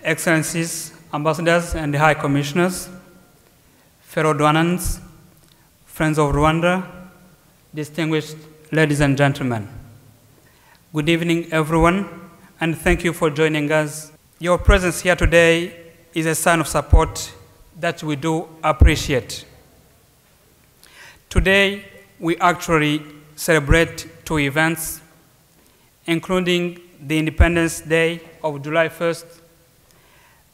Excellencies, ambassadors and high commissioners, fellow Rwandans, friends of Rwanda, distinguished ladies and gentlemen. Good evening, everyone, and thank you for joining us. Your presence here today is a sign of support that we do appreciate. Today, we actually celebrate two events, including the Independence Day of July 1st,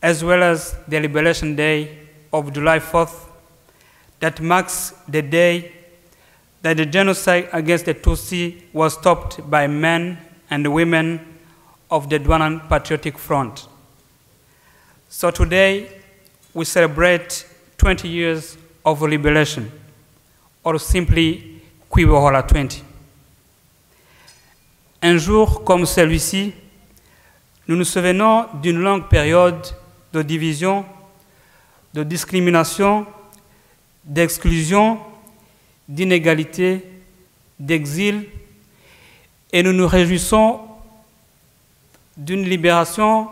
as well as the Liberation Day of July 4th, that marks the day that the genocide against the Tutsi was stopped by men and women of the Rwandan Patriotic Front. So today, we celebrate 20 years of liberation, or simply Kwibohora 20. Un jour comme celui-ci, nous nous souvenons d'une longue période de division, de discrimination, d'exclusion, d'inégalité, d'exil, et nous nous réjouissons d'une libération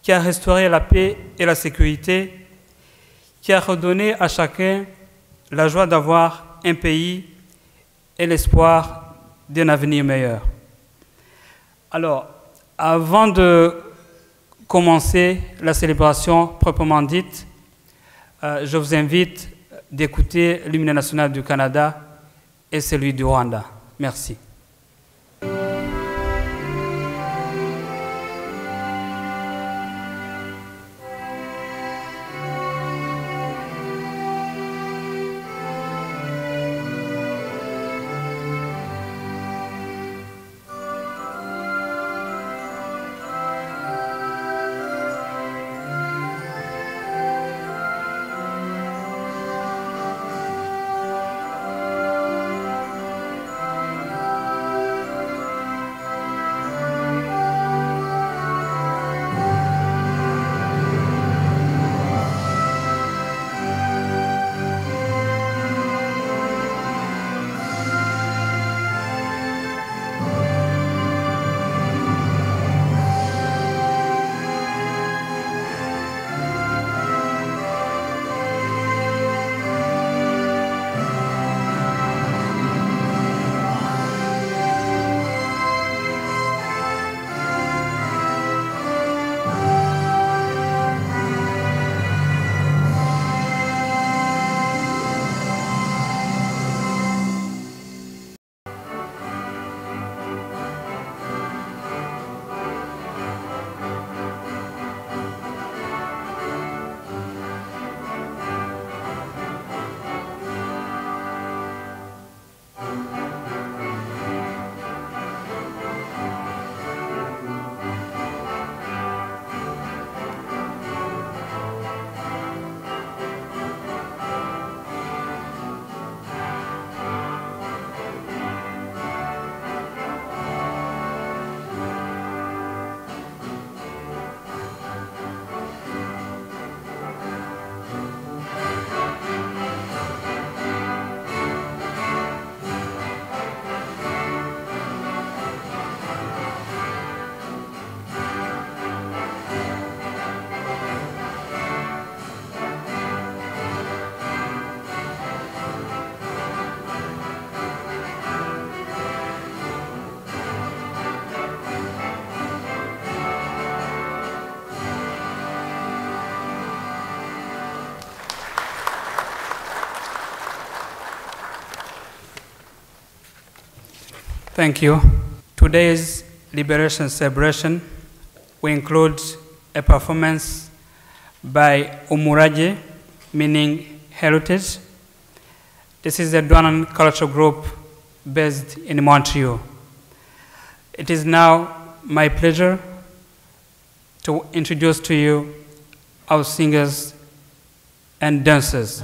qui a restauré la paix et la sécurité, qui a redonné à chacun la joie d'avoir un pays et l'espoir d'un avenir meilleur. Alors, avant de commencer la célébration proprement dite, je vous invite d'écouter l'hymne national du Canada et celui du Rwanda. Merci. Thank you. Today's Liberation celebration will include a performance by Umuraje, meaning heritage. This is a Rwandan cultural group based in Montreal. It is now my pleasure to introduce to you our singers and dancers.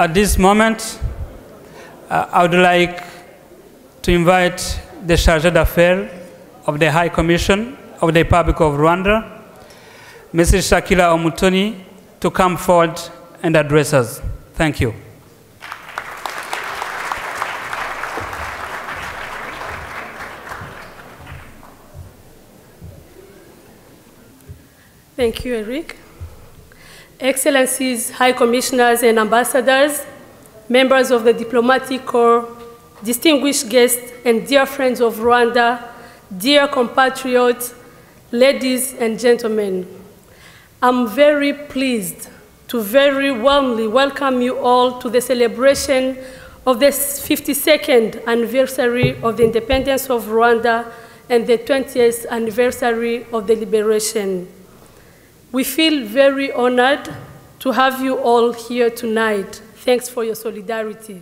At this moment, I would like to invite the Chargé d'Affaires of the High Commission of the Republic of Rwanda, Mrs. Shakila Omutoni, to come forward and address us. Thank you. Thank you, Eric. Excellencies, High Commissioners and Ambassadors, members of the Diplomatic Corps, distinguished guests and dear friends of Rwanda, dear compatriots, ladies and gentlemen. I'm very pleased to very warmly welcome you all to the celebration of the 52nd anniversary of the independence of Rwanda and the 20th anniversary of the Libération. We feel very honored to have you all here tonight. Thanks for your solidarity.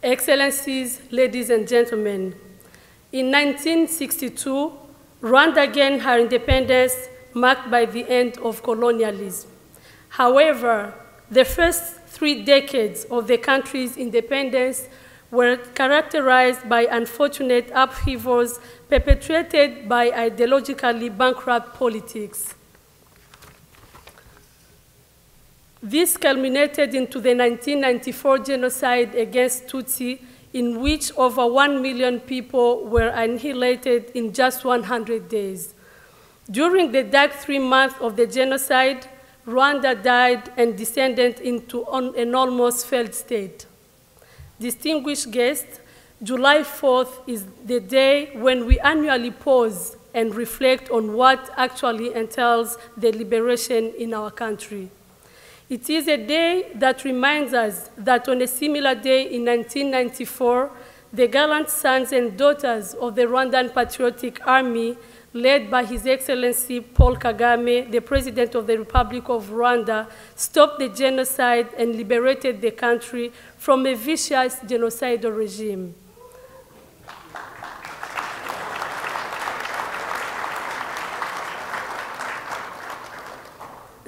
Excellencies, ladies and gentlemen, in 1962, Rwanda gained her independence, marked by the end of colonialism. However, the first 3 decades of the country's independence were characterized by unfortunate upheavals perpetuated by ideologically bankrupt politics. This culminated into the 1994 genocide against Tutsi, in which over 1 million people were annihilated in just 100 days. During the dark 3 months of the genocide, Rwanda died and descended into an almost failed state. Distinguished guests, July 4th is the day when we annually pause and reflect on what actually entails the liberation in our country. It is a day that reminds us that on a similar day in 1994, the gallant sons and daughters of the Rwandan Patriotic Army, led by His Excellency Paul Kagame, the President of the Republic of Rwanda, stopped the genocide and liberated the country from a vicious genocidal regime.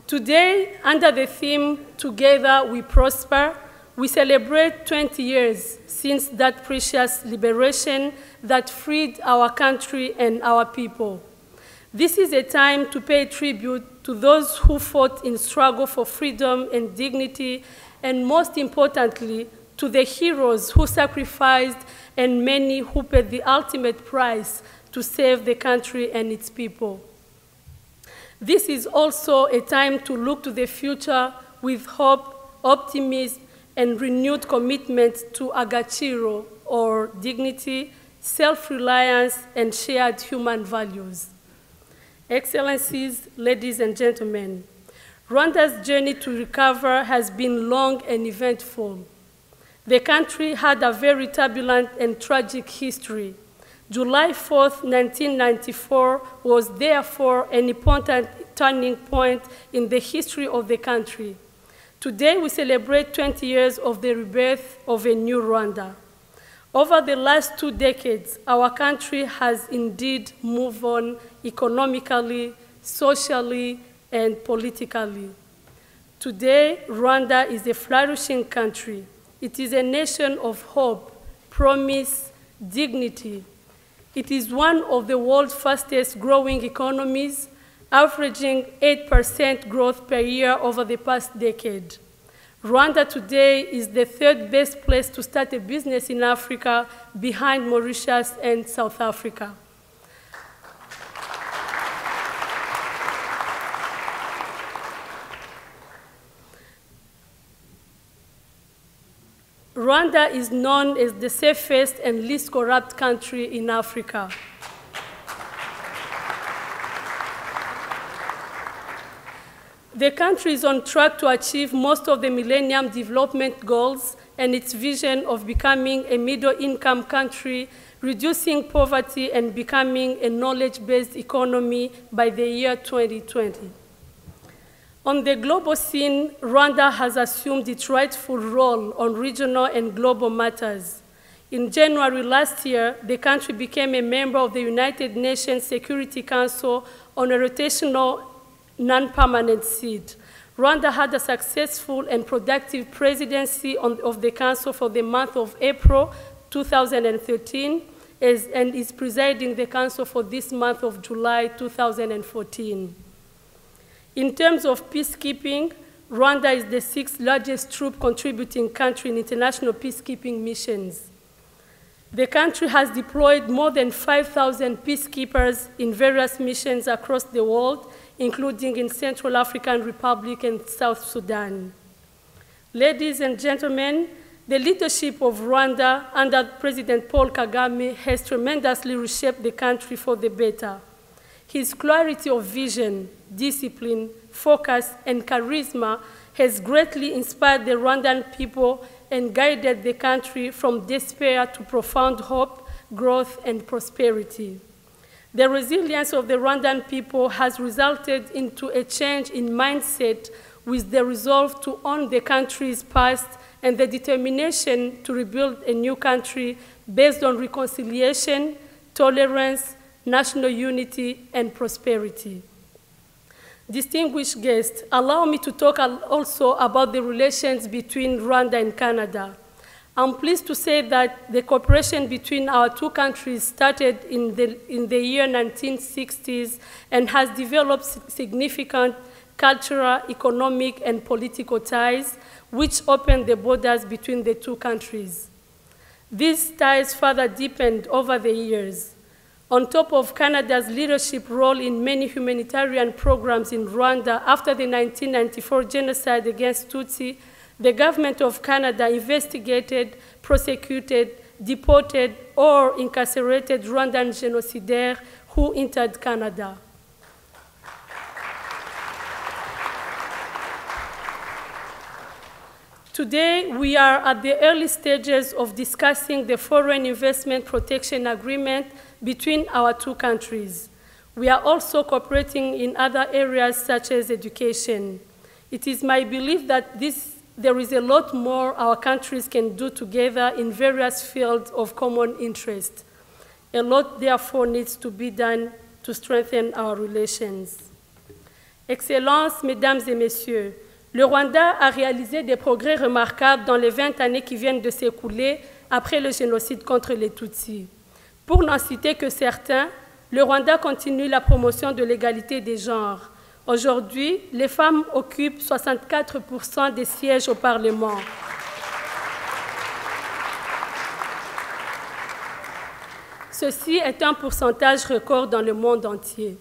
Today, under the theme, Together We Prosper, we celebrate 20 years since that precious liberation that freed our country and our people. This is a time to pay tribute to those who fought in struggle for freedom and dignity, and most importantly, to the heroes who sacrificed and many who paid the ultimate price to save the country and its people. This is also a time to look to the future with hope, optimism, and renewed commitment to agaciro, or dignity, self-reliance, and shared human values. Excellencies, ladies and gentlemen, Rwanda's journey to recover has been long and eventful. The country had a very turbulent and tragic history. July 4th, 1994 was therefore an important turning point in the history of the country. Today, we celebrate 20 years of the rebirth of a new Rwanda. Over the last 2 decades, our country has indeed moved on economically, socially, and politically. Today, Rwanda is a flourishing country. It is a nation of hope, promise, dignity. It is one of the world's fastest growing economies, averaging 8% growth per year over the past decade. Rwanda today is the 3rd best place to start a business in Africa, behind Mauritius and South Africa. Rwanda is known as the safest and least corrupt country in Africa. The country is on track to achieve most of the Millennium Development Goals and its vision of becoming a middle-income country, reducing poverty, and becoming a knowledge-based economy by the year 2020. On the global scene, Rwanda has assumed its rightful role on regional and global matters. In January last year, the country became a member of the United Nations Security Council on a rotational non-permanent seat. Rwanda had a successful and productive presidency of the Council for the month of April 2013 and is presiding the Council for this month of July 2014. In terms of peacekeeping, Rwanda is the 6th largest troop contributing country in international peacekeeping missions. The country has deployed more than 5,000 peacekeepers in various missions across the world, including in Central African Republic and South Sudan. Ladies and gentlemen, the leadership of Rwanda under President Paul Kagame has tremendously reshaped the country for the better. His clarity of vision, discipline, focus, and charisma has greatly inspired the Rwandan people and guided the country from despair to profound hope, growth, and prosperity. The resilience of the Rwandan people has resulted into a change in mindset with the resolve to own the country's past and the determination to rebuild a new country based on reconciliation, tolerance, national unity, and prosperity. Distinguished guests, allow me to talk also about the relations between Rwanda and Canada. I'm pleased to say that the cooperation between our two countries started in the year 1960s and has developed significant cultural, economic, and political ties, which opened the borders between the two countries. These ties further deepened over the years. On top of Canada's leadership role in many humanitarian programs in Rwanda after the 1994 genocide against Tutsi, the government of Canada investigated, prosecuted, deported, or incarcerated Rwandan genocidaires who entered Canada. Today, we are at the early stages of discussing the Foreign Investment Protection Agreement between our two countries. We are also cooperating in other areas such as education. It is my belief that there is a lot more our countries can do together in various fields of common interest. A lot, therefore, needs to be done to strengthen our relations. Excellences, Mesdames et Messieurs, le Rwanda a réalisé des progrès remarquables dans les 20 années qui viennent de s'écouler après le génocide contre les Tutsis. Pour n'en citer que certains, le Rwanda continue la promotion de l'égalité des genres. Aujourd'hui, les femmes occupent 64% des sièges au Parlement. Ceci est un pourcentage record dans le monde entier.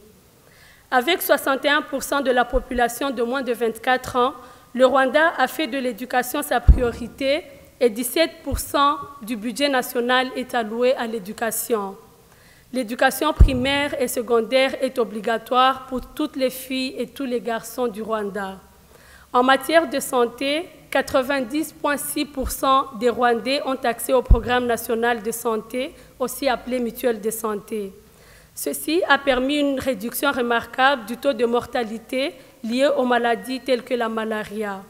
Avec 61% de la population de moins de 24 ans, le Rwanda a fait de l'éducation sa priorité et 17% du budget national est alloué à l'éducation. L'éducation primaire et secondaire est obligatoire pour toutes les filles et tous les garçons du Rwanda. En matière de santé, 90,6% des Rwandais ont accès au programme national de santé, aussi appelé mutuelle de santé. Ceci a permis une réduction remarquable du taux de mortalité lié aux maladies telles que la malaria.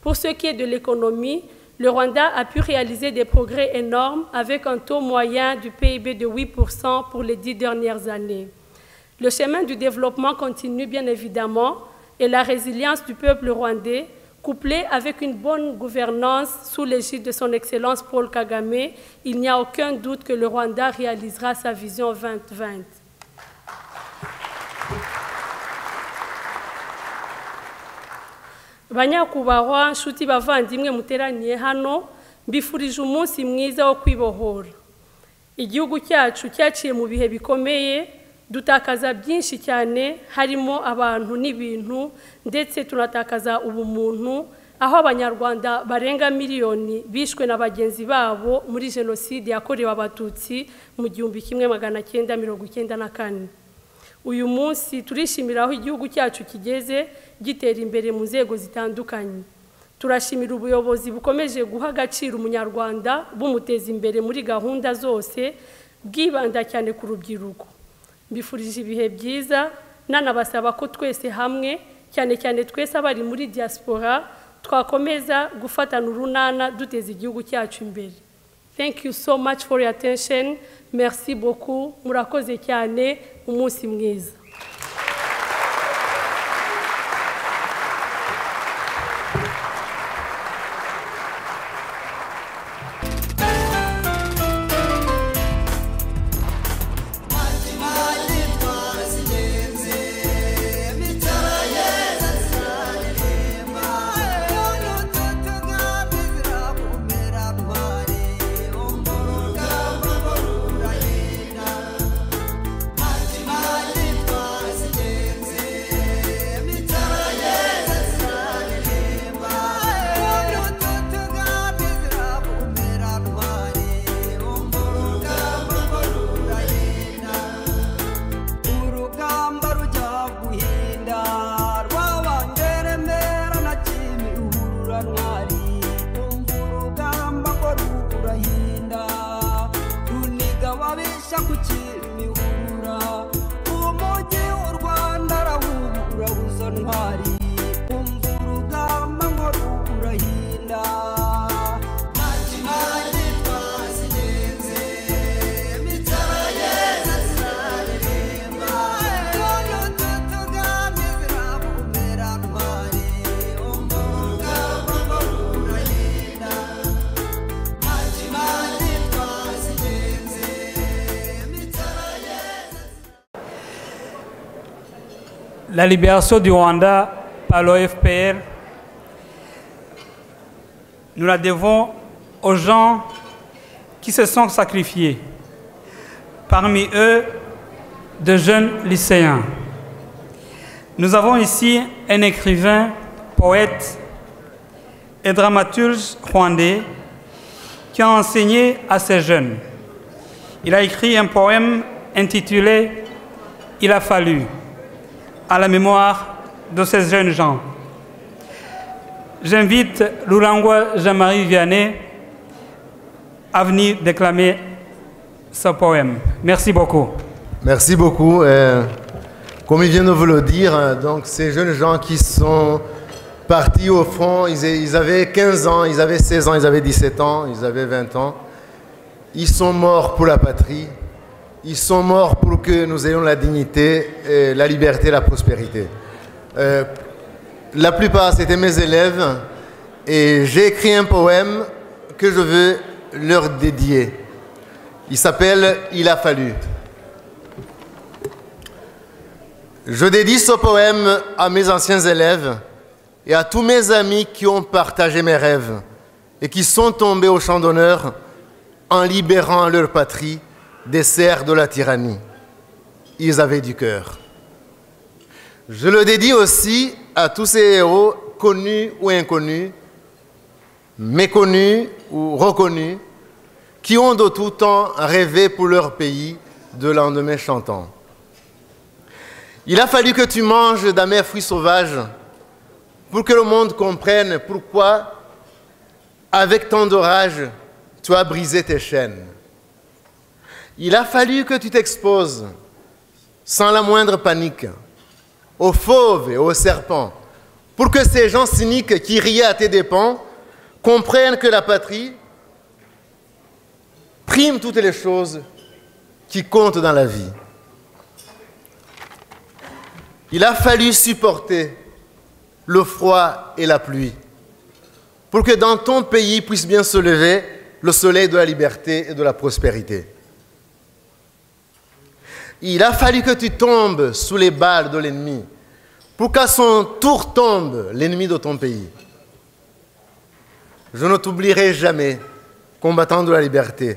Pour ce qui est de l'économie, le Rwanda a pu réaliser des progrès énormes avec un taux moyen du PIB de 8% pour les 10 dernières années. Le chemin du développement continue bien évidemment et la résilience du peuple rwandais, couplée avec une bonne gouvernance sous l'égide de son Excellence Paul Kagame, il n'y a aucun doute que le Rwanda réalisera sa vision 2020. Banyakubahwa nshuti bavandimwe muteraniye hano mbifurije umunsi mwiza wo kwibohora. Igihugu cyacu cyaciye mu bihe bikomeye dutakaza byinshi cyane harimo abantu n'ibintu ndetse tunatakaza ubumuntu aho abanyarwanda barenga miliyoni bishwe na bagenzi babo muri jenoside yakorewe abatutsi mu 1994. Uyu munsi turishimira aho igihugu cyacu kigeze gitera imbere mu nzego zitandukanye. Turashimira ubuyobozi bukomeje guha agaciro umunyarwanda bumuteza imbere muri gahunda zose bwibanda cyane ku rubyiruko. Mbifurije ibihe byiza nanabasaba ko twese hamwe cyane cyane twese abari muri diaspora twakomeza gufatana urunana duteza igihugu cyacu imbere. Thank you so much for your attention. Merci beaucoup. Murakoze cyane. Umunsi mwiza. La libération du Rwanda par l'OFPR, nous la devons aux gens qui se sont sacrifiés. Parmi eux, de jeunes lycéens. Nous avons ici un écrivain, poète et dramaturge rwandais qui a enseigné à ces jeunes. Il a écrit un poème intitulé « Il a fallu » à la mémoire de ces jeunes gens. J'invite Lulangwa Jean-Marie Vianney à venir déclamer ce poème. Merci beaucoup. Merci beaucoup. Comme il vient de vous le dire, donc ces jeunes gens qui sont partis au front, ils avaient 15 ans, ils avaient 16 ans, ils avaient 17 ans, ils avaient 20 ans. Ils sont morts pour la patrie. Ils sont morts pour que nous ayons la dignité, la liberté, la prospérité. La plupart, c'était mes élèves. Et j'ai écrit un poème que je veux leur dédier. Il s'appelle « Il a fallu ». Je dédie ce poème à mes anciens élèves et à tous mes amis qui ont partagé mes rêves et qui sont tombés au champ d'honneur en libérant leur patrie des serres de la tyrannie. Ils avaient du cœur. Je le dédie aussi à tous ces héros, connus ou inconnus, méconnus ou reconnus, qui ont de tout temps rêvé pour leur pays de lendemain chantant. Il a fallu que tu manges d'amers fruits sauvages pour que le monde comprenne pourquoi, avec tant d'orage, tu as brisé tes chaînes. Il a fallu que tu t'exposes, sans la moindre panique, aux fauves et aux serpents, pour que ces gens cyniques qui riaient à tes dépens comprennent que la patrie prime toutes les choses qui comptent dans la vie. Il a fallu supporter le froid et la pluie, pour que dans ton pays puisse bien se lever le soleil de la liberté et de la prospérité. Il a fallu que tu tombes sous les balles de l'ennemi pour qu'à son tour tombe l'ennemi de ton pays. Je ne t'oublierai jamais, combattant de la liberté,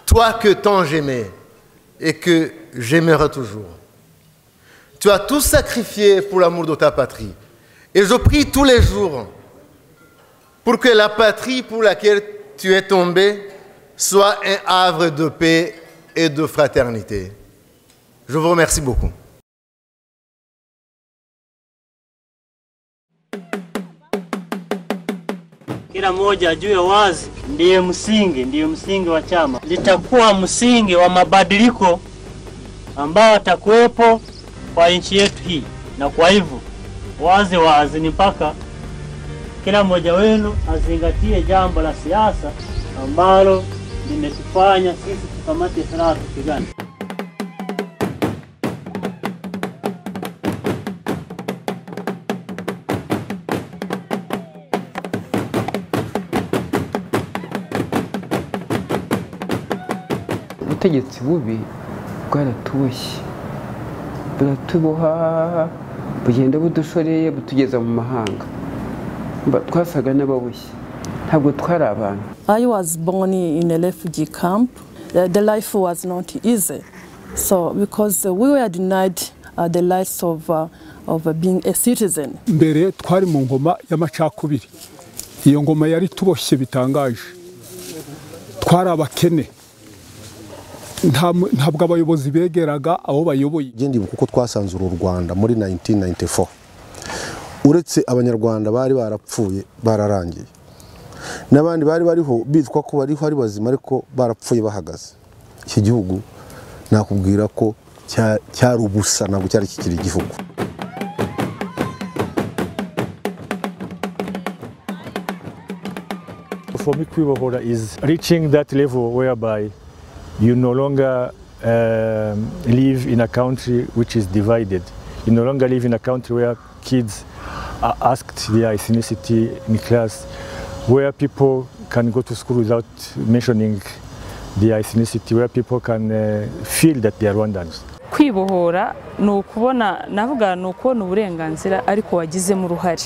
toi que tant j'aimais et que j'aimerai toujours. Tu as tout sacrifié pour l'amour de ta patrie. Et je prie tous les jours pour que la patrie pour laquelle tu es tombé soit un havre de paix et de fraternité. Je vous remercie beaucoup. Kila mmoja ajue wazi ndiye msingi wa chama. Litakuwa msingi wa mabadiliko ambao atakuwepo kwa nchi yetu hii. Na kwa hivyo wazi ni mpaka kila mmoja wenu azingatie jambo la siasa ambalo limetufanya sisi tukamate silaha tupigane. ubutegetsi bubi bwaratuboshye buratuboha bugenda budushoreye butugeza mu mahanga twasaga n'ababoshye ntabwo twari abantu. I was born in a refugee camp. The life was not easy, so because we were denied the rights of being a citizen. Mbere twari mu ngoma y'amacakubiri, iyo ngoma yari tuboshye bitangaje, twari abakene, ntabwo abayobozi begeraga abo bayoboye. Ndibuka kuko twasanzura u Rwanda muri 1994, uretse abanyarwanda bari barapfuye bararangiye, n'abandi bari bariho bitwa ko bariho ari bazima ariko barapfuye bahagaze. Iki gihugu nakubwira ko cyari ubusa, ntabwo cyari kikiri igihugu. For me, Kwibohora is reaching that level whereby you no longer live in a country which is divided. You no longer live in a country where kids are asked their ethnicity in class, where people can go to school without mentioning their ethnicity, where people can feel that they are Rwandans. Kwibohora ni ukubona, navuga ni ukubona uburenganzira ariko wagizemo uruhare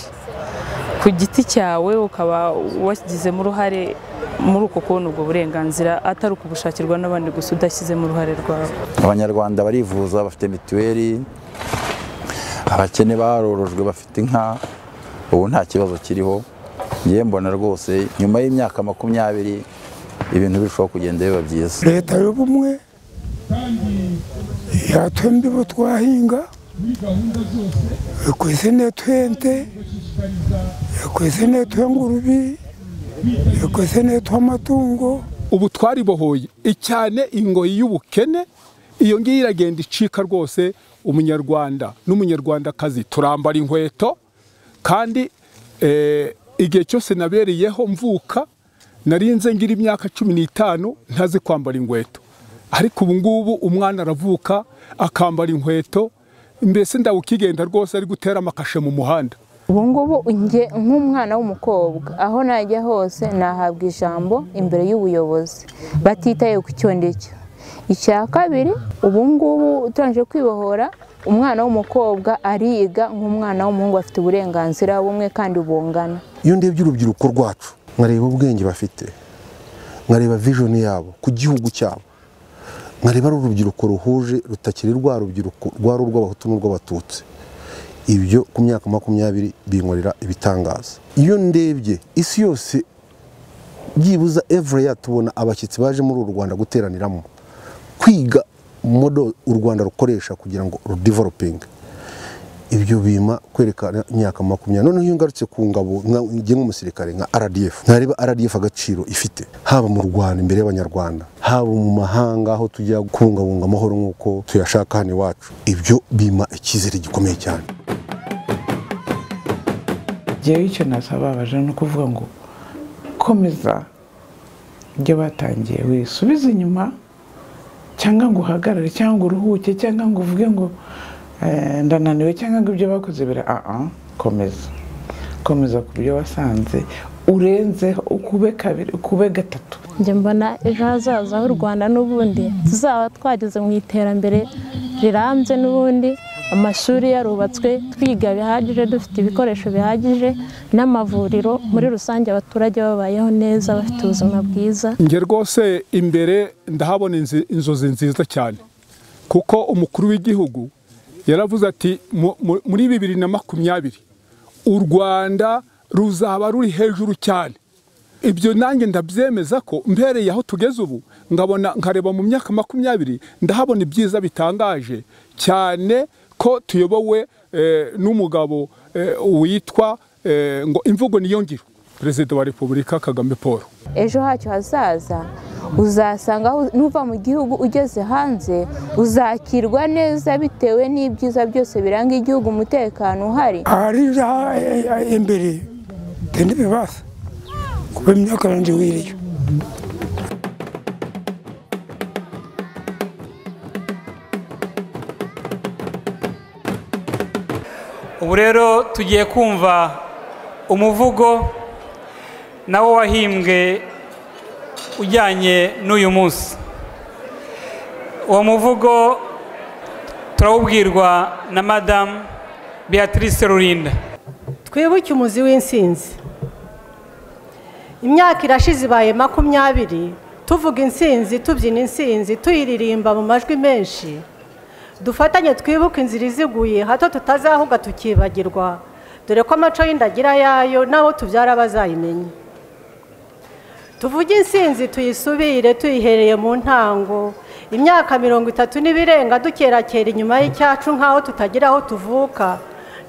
ku giti cyawe, ukaba wagizemo uruhare muri uko kubona ubwo burenganzira, atari ukubushakirwa n'abandi gusa udashyizemo uruhare rwawe. Abanyarwanda barivuza, bafite mituweli, abakene barorojwe bafite inka, ubu nta kibazo kiriho. Ngiye mbona rwose nyuma y'imyaka 20 ibintu bishobora kugenda biba byiza. Leta y'ubumwe yatumbi butwahinga kwizene twente, kwizene twengurubi, kwizene twamatungo. Ubu twaribohoye icyane ingoyi y'ubukene, iyo ngiye iragenda icika rwose. Umunyarwanda n'umunyarwandakazi turambara inkweto, kandi igihe cyose nabereyeho mvuka narinze ngira imyaka 15 ntazi kwambara inkweto, ariko ubu ngubu umwana aravuka akambara inkweto, mbese ndawukigenda rwose ari gutera amakashe mu muhanda. Ubu ngubu nge nk'umwana w'umukobwa aho najya hose nahabwa ijambo imbere y'ubuyobozi batitaye ku cyo ndicyo. Icya kabiri, ubu ngubu turanje kwibohora, umwana w'umukobwa ariga nk'umwana w'umuhungu, afite uburenganzira bumwe kandi bungana. Iyo ndebye urubyiruko rwacu, nkareba ubwenge bafite, nkareba vision yabo ku gihugu cyabo, nkareba urubyiruko ruhuje rutakiri rwa rubyiruko rwari urw'abahutu n'urw'abatutsi, ibyo ku myaka 20 binkorera ibitangaza. Iyo ndebye isi yose byibuza every year tubona abashyitsi baje muri u Rwanda guteraniramo, kwiga modo u Rwanda rukoresha kugira ngo rudeveloping, ibyo bima kwerekana imyaka 20. None iyo ngarutse ku ngabo ngiye nk'umusirikare nka RDF, ntareba RDF agaciro ifite haba mu Rwanda imbere y'abanyarwanda, haba mu mahanga aho tujya kubungabunga amahoro nk'uko tuyashaka hano iwacu, ibyo bima icyizere gikomeye cyane. Jewe icyo nasaba abaje no kuvuga ngo komeza ibyo batangiye, wisubize inyuma, cyangwa ngo uhagarare, cyangwa uruhuke, cyangwa ngo uvuge ngo ndananiwe, cyangwa ngo ibyo bakoze komeza ku byo wasanze, urenzeho ukube kabiri, ukube gatatu. Njye mbona ejo hazaza h'u Rwanda n'ubundi tuzaba twageze mu iterambere rirambye, n'ubundi amashuri yarubatswe, twiga bihagije, dufite ibikoresho bihagije, n'amavuriro muri rusange abaturage babayeho neza, bafite ubuzima bwiza. Nge rwose imbere ndahabona inzozi nziza cyane, kuko umukuru w'igihugu yaravuze ati muri 2020 u Rwanda ruzaba ruri hejuru cyane. Ibyo nanjye ndabyemeza ko mbereye aho tugeze ubu, ngabona nkareba mu myaka 20 ndahabona ibyiza bitangaje cyane, ko tuyobowe n'umugabo witwa ngo imvugo niyo ngiro, Perezida wa Repubulika Kagame Paul. Ejo hacyo hazaza uzasanga nuva mu gihugu ugeze hanze uzakirwa neza bitewe n'ibyiza byose biranga igihugu, umutekano uhari. Ari imbere tende bibasa kuba imyaka yanjye wiriyo. Ubu rero tugiye kumva umuvugo nawo wahimbwe ujyanye n'uyu munsi. Uwo muvugo turawubwirwa na Madame Beatrice Rurinda. Twibuke umuzi w'insinzi. Imyaka irashize ibaye 20 tuvuga insinzi, tubyina insinzi, tuyiririmba mu majwi menshi. Dufatanye twibuke inzira iziguye, hato tutazahuga tukibagirwa, dore ko amaco y'indagira yayo naho tubyara bazayimenya. Tuvuge insinzi tuyisubire tuyihereye mu ntango, imyaka 30 n'ibirenga dukerakera inyuma y'icyacu nkaho tutagira aho tuvuka,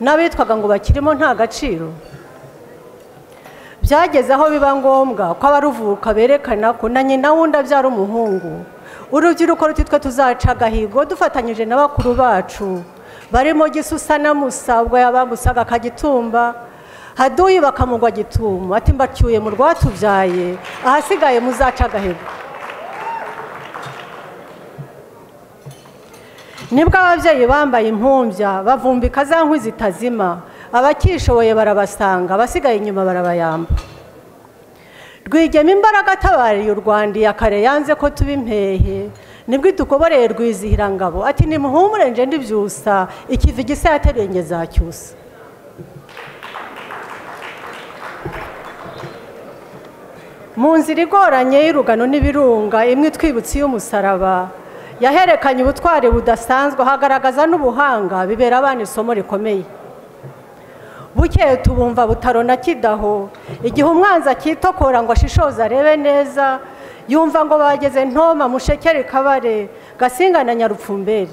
n'abitwaga ngo bakirimo nta gaciro. Byageze aho biba ngombwa ko abaruvuka berekana ko na nyina wundi abyara umuhungu, urubyiruko ruti twe tuzaca agahigo dufatanyije n'abakuru bacu barimo Gisusa na Musa ubwo yabambusaga Kagitumba Haduyi bakamugwa Gitumo ati mbacyuye mu rwatubyaye ahasigaye muzaca agahigo. Nibwo ababyeyi bambaye impumbya bavumbika za nkwi zitazima abakishoboye barabasanga abasigaye inyuma barabayamba. Rwigema imbaraga atabariye u Rwanda ya kare yanze ko tuba impehe nibwo itukoboreye Rwizihirangabo ati nimuhumure nje ndibyusa ikivi gisa yateruye ngezacyusa. Mu nzira igoranye y'urugano n'ibirunga imwe twibutse y'umusaraba yaherekanye ubutwari budasanzwe hagaragaza n'ubuhanga bibera abana isomo rikomeye. Bukeye tubumva Butaro na Kidaho igihe umwanzi akitokora ngo ashishoza arebe neza yumva ngo bageze Ntoma Mushekeri Kabare Gasinga na Nyarupfumberi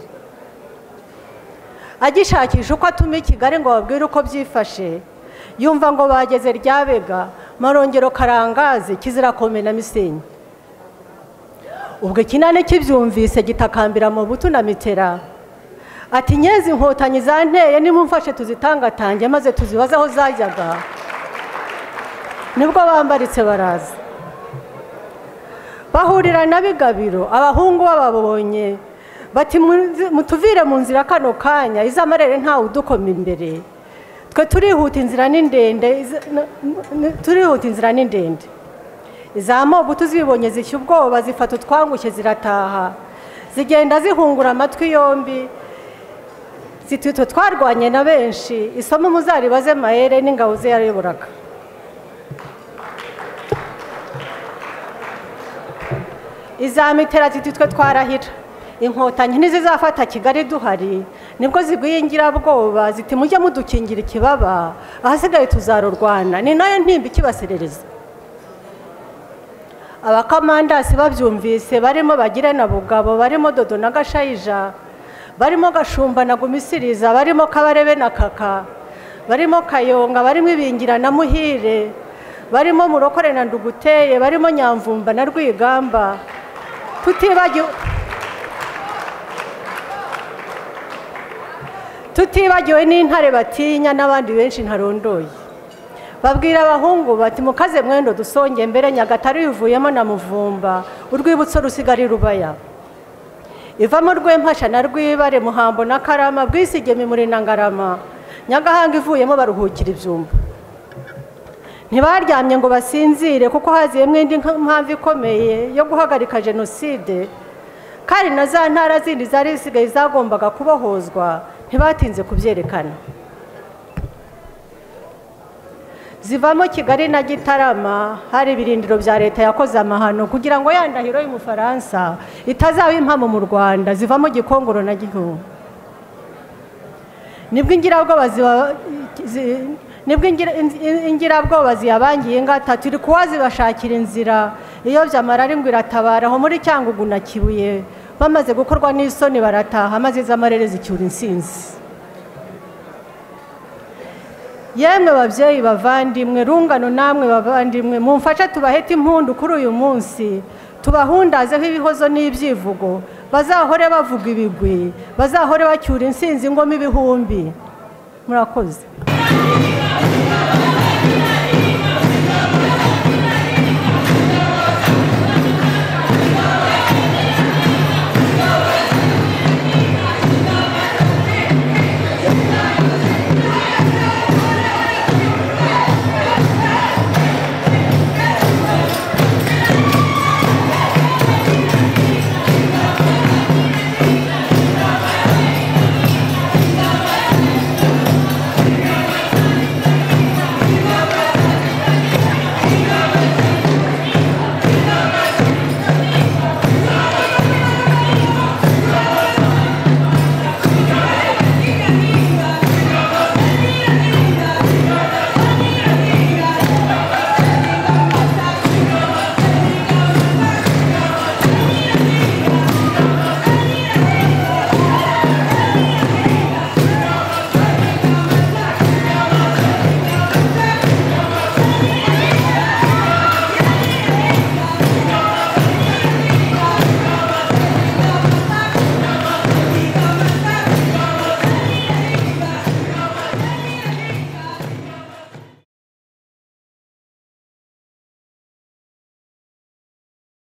agishakisha uko atuma i Kigali ngo babwire uko byifashe yumva ngo bageze Ryabega Marongero Karangazi Kizirakombe na Misenyi. Ubwo Kinane kibyumvise gitakambira mu Butu na Mitera ati nyezi inkotanyi zanteye nimumfashe tuzitangatange maze tuzibaze aho zajyaga. Nibwo bambaritse baraza bahurira na Bigabiro abahungu bababonye bati mutuvire mu nzira kano kanya izamarere nta udukoma imbere twe turihuta inzira n'indende izamo Butu zibonye zishya ubwoba zifata utwangushye zirataha zigenda zihungura amatwi yombi zitito twarwanye na benshi isomo muzaribaze Mahere n'ingabo ze yareyoboraga. Izamitera zititwe twarahira inkotanyi ntizizafata Kigali duhari nibwo ziguye ingirabwoba ziti mujye mudukingira ikibaba ahasigaye tuzarurwana ni nayo ntimba ikibaserereza. Abakamandasi babyumvise barimo Bagire na Bugabo barimo Dodo na Gashayija barimo Gashumba na Gumisiriza barimo Kabarebe na Kaka barimo Kayonga barimo Ibingira na Muhire barimo Murokore na Nduguteye barimo Nyamvumba na Rwigamba tutibagiwe n'Intare Batinya n'abandi benshi ntarondoye. Babwira abahungu bati mukaze mwendo dusonge mbere Nyagatare yuvuyemo na Muvumba urwibutso rusigari Rubaya ivamo Rwempasha na Rwibare Muhambo na Karama Bwisigeme muri na Ngarama Nyagahanga ivuyemo baruhukira ibyumba. Ntibaryamye ngo basinzire kuko haziyemo indi mpamvu ikomeye yo guhagarika jenoside kandi na za ntara zindi zari zisigaye zagombaga kubohozwa ntibatinze kubyerekana. Zivamo Kigali na Gitarama hari ibirindiro bya leta yakoze amahano kugira ngo yandahiro y'Umufaransa itazaba impamo mu Rwanda zivamo Gikongoro na Gihunga. Nibwo ingirabwoba ziyabangiye ngata turi kuwazibashakira inzira iyo byamarari ngo iratabara aho muri Cyangugu na Kibuye bamaze gukorwa n'isoni barataha maze zamarere zicyura insinzi. Yemwe babyeyi bavandimwe rungano namwe bavandimwe mumfasha tubahete impundu kuri uyu munsi tubahundazeho ibihozo n'ibyivugo bazahore bavuga ibigwi bazahore bacyura insinzi ngoma ibihumbi. Murakoze.